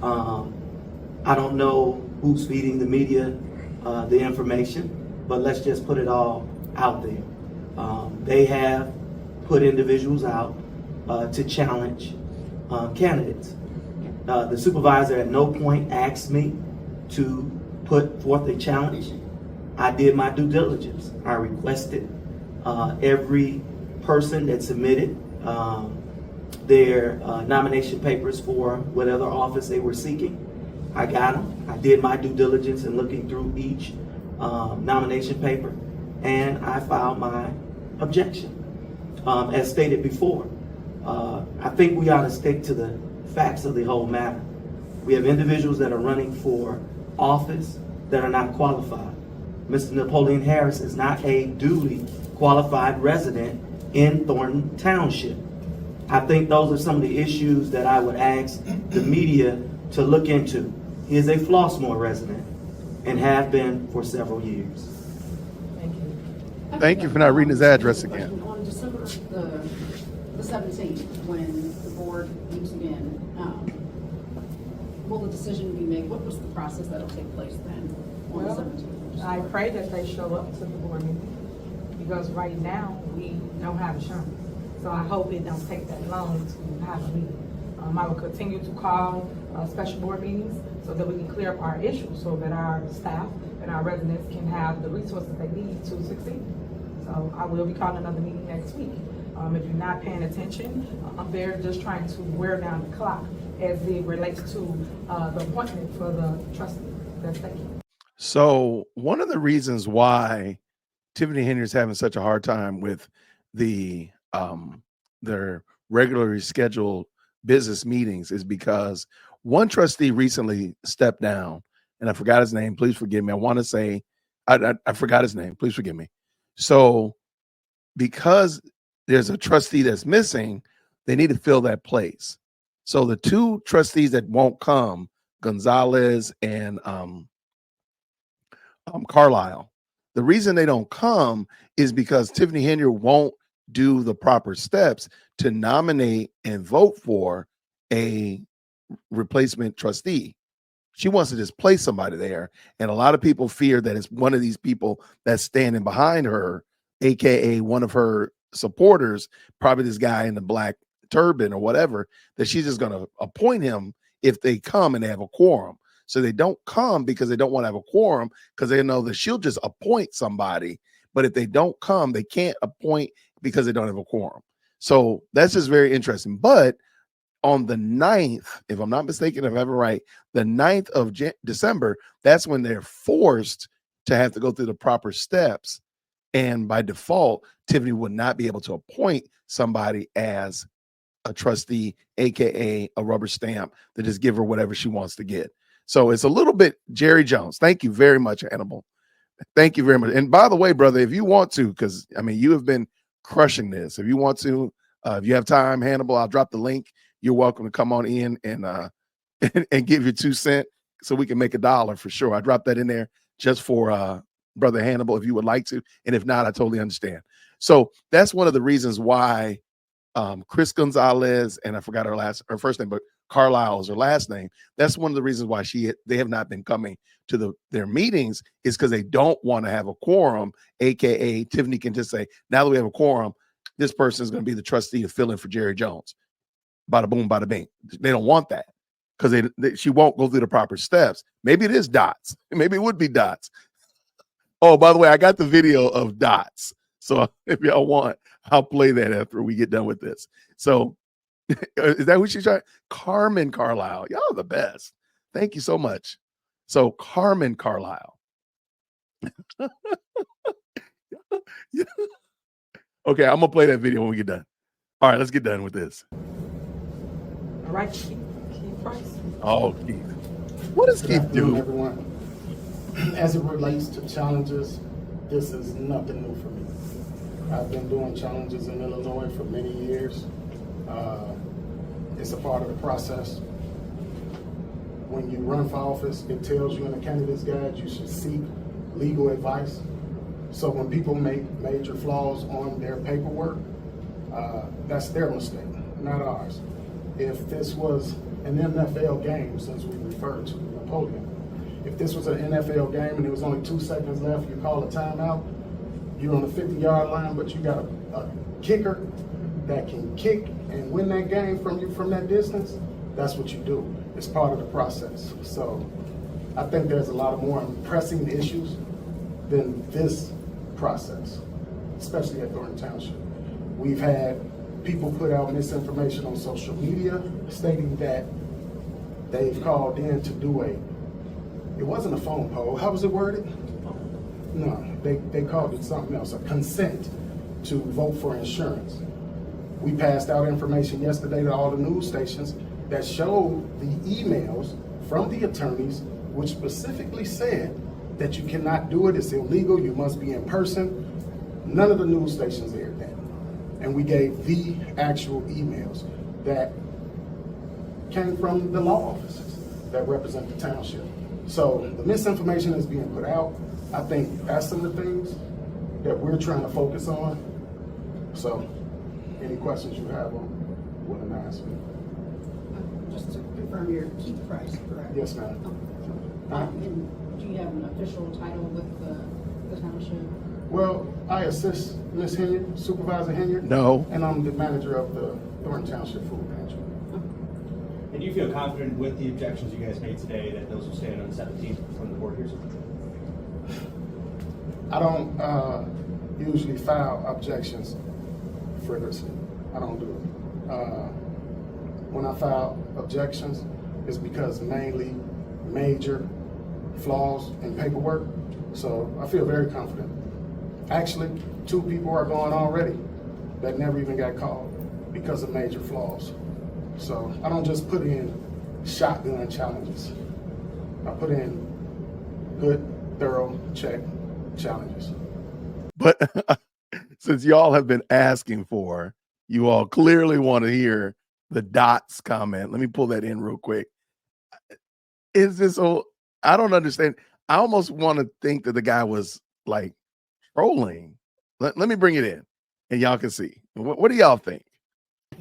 I don't know who's feeding the media the information, but let's just put it all out there. They have put individuals out to challenge candidates. The supervisor at no point asked me to put forth a challenge. I did my due diligence. I requested every person that submitted their nomination papers for whatever office they were seeking. I got them. I did my due diligence in looking through each nomination paper, and I filed my objection. As stated before, I think we ought to stick to the facts of the whole matter. We have individuals that are running for office that are not qualified. Mr. Napoleon Harris is not a duly qualified resident in Thornton Township. I think those are some of the issues that I would ask the media to look into. He is a Flossmoor resident and have been for several years. Thank you. Thank you for not reading his address again. On December the 17th, when the board meets again, will the decision be made? What was the process that'll take place then on the 17th? I pray that they show up to the board meeting because right now we don't have insurance. So I hope it don't take that long to have a meeting. I will continue to call special board meetings so that we can clear up our issues so that our staff and our residents can have the resources they need to succeed. So I will be calling another meeting next week. If you're not paying attention, they're just trying to wear down the clock as it relates to the appointment for the trustee. Thank you. So one of the reasons why Tiffany Henyard is having such a hard time with the their regularly scheduled business meetings is because one trustee recently stepped down, and I forgot his name. Please forgive me. I want to say I forgot his name. Please forgive me. So because there's a trustee that's missing, they need to fill that place. So the two trustees that won't come, Gonzalez and Carlisle, the reason they don't come is because Tiffany Henyard won't do the proper steps to nominate and vote for a replacement trustee. She wants to just place somebody there. And a lot of people fear that it's one of these people that's standing behind her, AKA one of her supporters, probably this guy in the black turban or whatever, that she's just going to appoint him if they come and they have a quorum. So they don't come because they don't want to have a quorum, because they know that she'll just appoint somebody. But if they don't come, they can't appoint because they don't have a quorum. So that's just very interesting. But on the 9th, if I'm not mistaken, if I'm ever right, the 9th of December, that's when they're forced to have to go through the proper steps. And by default, Tiffany would not be able to appoint somebody as a trustee, AKA a rubber stamp, to just give her whatever she wants to get. So it's a little bit Jerry Jones. Thank you very much, Hannibal. Thank you very much. And by the way, brother, if you want to, because I mean, you have been crushing this. If you want to, if you have time, Hannibal, I'll drop the link. You're welcome to come on in and and give your 2 cents so we can make $1 for sure. I dropped that in there just for brother Hannibal, if you would like to. And if not, I totally understand. So that's one of the reasons why Chris Gonzalez, and I forgot her first name, but Carlisle is her last name. That's one of the reasons why they have not been coming to their meetings, is because they don't want to have a quorum, AKA Tiffany can just say, now that we have a quorum, this person is going to be the trustee to fill in for Jerry Jones. Bada boom, bada bing. They don't want that because she won't go through the proper steps. Maybe it is Dots. Maybe it would be Dots. Oh, by the way, I got the video of Dots. So if y'all want, I'll play that after we get done with this. So is that who she's trying? Carmen Carlisle. Y'all are the best. Thank you so much. So Carmen Carlisle. Yeah. Okay, I'm going to play that video when we get done. All right, let's get done with this. All right, Keith Price. Oh, Keith. What does Keith do? Everyone, as it relates to challenges, this is nothing new for me. I've been doing challenges in Illinois for many years. It's a part of the process. When you run for office, it tells you in the candidate's guide you should seek legal advice. So when people make major flaws on their paperwork, that's their mistake, not ours. If this was an NFL game, since we referred to Napoleon, if this was an NFL game and there was only 2 seconds left, you call a timeout, you're on the 50-yard line, but you got a kicker that can kick and win that game from that distance, that's what you do. It's part of the process. So I think there's a lot of more pressing issues than this process, especially at Thornton Township. We've had people put out misinformation on social media stating that they've called in to do it wasn't a phone poll. How was it worded? No, they called it something else, a consent to vote for insurance. We passed out information yesterday to all the news stations that showed the emails from the attorneys, which specifically said that you cannot do it, it's illegal, you must be in person. None of the news stations aired that. And we gave the actual emails that came from the law offices that represent the township. So the misinformation is being put out. I think that's some of the things that we're trying to focus on. So any questions you have on what I'm asking? Just to confirm, your Keith Price, correct? Yes, ma'am. And do you have an official title with the township? Well, I assist Ms. Henyard, Supervisor Henyard. No. And I'm the manager of the Thornton Township Food Pantry. And do you feel confident with the objections you guys made today that those will stand on the 17th from the board here? I don't usually file objections frivolously. I don't do it. When I file objections, it's because mainly major flaws in paperwork. So I feel very confident. Actually, 2 people are gone already that never even got called because of major flaws. So I don't just put in shotgun challenges. I put in good, thorough check challenges. But since y'all have been asking for, you all clearly want to hear the dots comment. Let me pull that in real quick. Is this so? I don't understand. I almost want to think that the guy was like trolling. Let me bring it in and y'all can see. What do y'all think?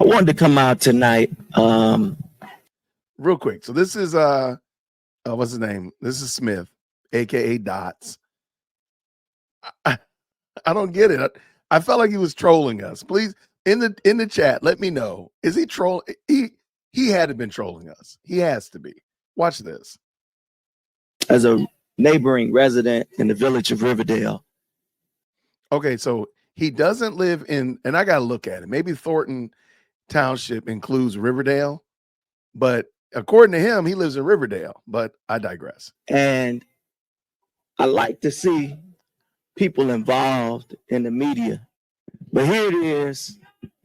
I wanted to come out tonight. Real quick. So this is what's his name? This is Smith, aka Dots. I don't get it. I felt like he was trolling us. Please, in the chat, let me know. Is he trolling? He had to have been trolling us. He has to be. Watch this. As a neighboring resident in the village of Riverdale. Okay, so he doesn't live in, and I got to look at it. Maybe Thornton Township includes Riverdale, but according to him, he lives in Riverdale, but I digress. And I like to see people involved in the media. But here it is.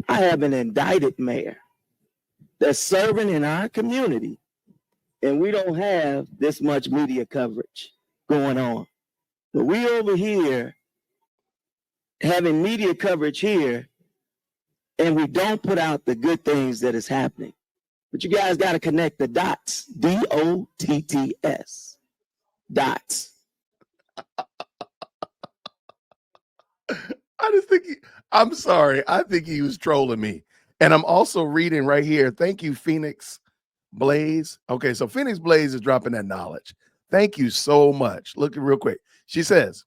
I have an indicted mayor that's serving in our community, and we don't have this much media coverage going on. But we over here having media coverage here, and we don't put out the good things that is happening. But you guys got to connect the dots. DOTTS. Dots. I just think I'm sorry. I think he was trolling me. And I'm also reading right here. Thank you, Phoenix Blaze. Okay, so Phoenix Blaze is dropping that knowledge. Thank you so much. Look real quick. She says,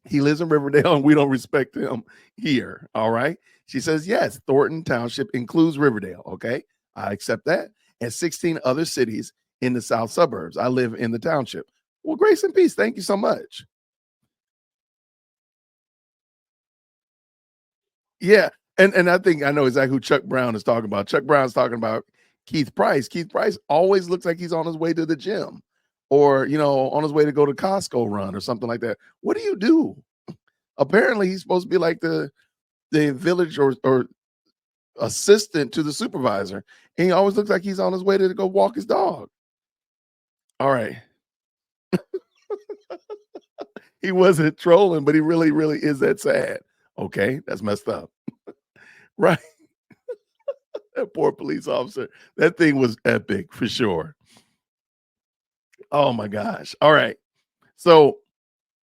he lives in Riverdale and we don't respect him here. All right. She says, yes, Thornton Township includes Riverdale. Okay. I accept that. And 16 other cities in the south suburbs. I live in the township. Well, grace and peace. Thank you so much. Yeah. And I think I know exactly who Chuck Brown is talking about. Chuck Brown's talking about Keith Price. Keith Price always looks like he's on his way to the gym or, on his way to go to Costco run or something like that. What do you do? Apparently he's supposed to be like the village or assistant to the supervisor. And he always looks like he's on his way to go walk his dog. All right. He wasn't trolling, but he really, really is that sad. Okay. That's messed up. Right. That poor police officer. That thing was epic for sure. Oh my gosh. All right. So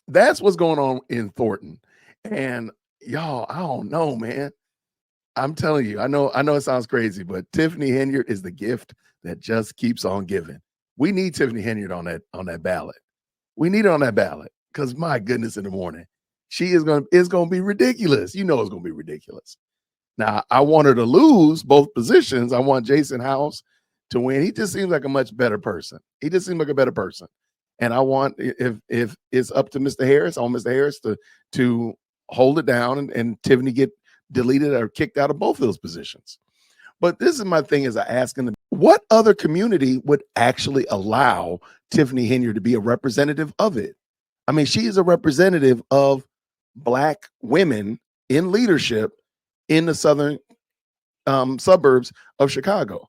that's what's going on in Thornton. And y'all, I don't know, man. I'm telling you, I know it sounds crazy, but Tiffany Henyard is the gift that just keeps on giving. We need Tiffany Henyard on that ballot. We need her on that ballot because my goodness, in the morning, it's gonna be ridiculous. You know it's gonna be ridiculous. Now, I want her to lose both positions. I want Jason House to win. He just seems like a much better person. He just seems like a better person. And I want, if it's up to Mr. Harris, I want Mr. Harris to hold it down and Tiffany get deleted or kicked out of both of those positions. But this is my thing is I ask him, what other community would actually allow Tiffany Henyard to be a representative of it? I mean, she is a representative of Black women in leadership in the southern suburbs of Chicago.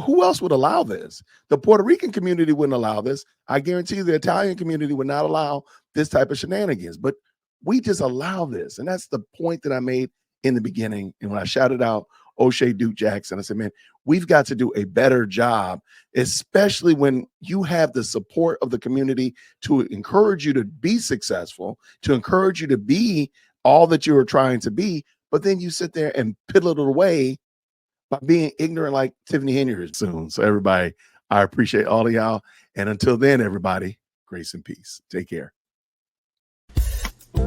Who else would allow this? The Puerto Rican community wouldn't allow this. I guarantee you the Italian community would not allow this type of shenanigans, but we just allow this. And that's the point that I made in the beginning. And when I shouted out O'Shea Duke Jackson, I said, man, we've got to do a better job, especially when you have the support of the community to encourage you to be successful, to encourage you to be all that you are trying to be. But then you sit there and piddle it away by being ignorant like Tiffany Henyard soon. So everybody, I appreciate all of y'all. And until then, everybody, grace and peace. Take care. Yo,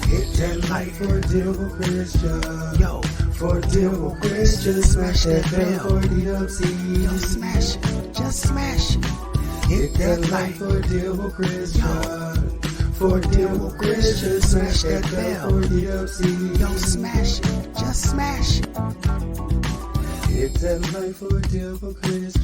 hit that like for a deal, Christian. Yo, For deal Chris, just smash that bell. For DWC, yo, smash it, just smash it. Hit that like for deal Chris, for deal Chris, just smash that bell. For DWC, yo, smash it, just smash it. Hit that like for deal Chris,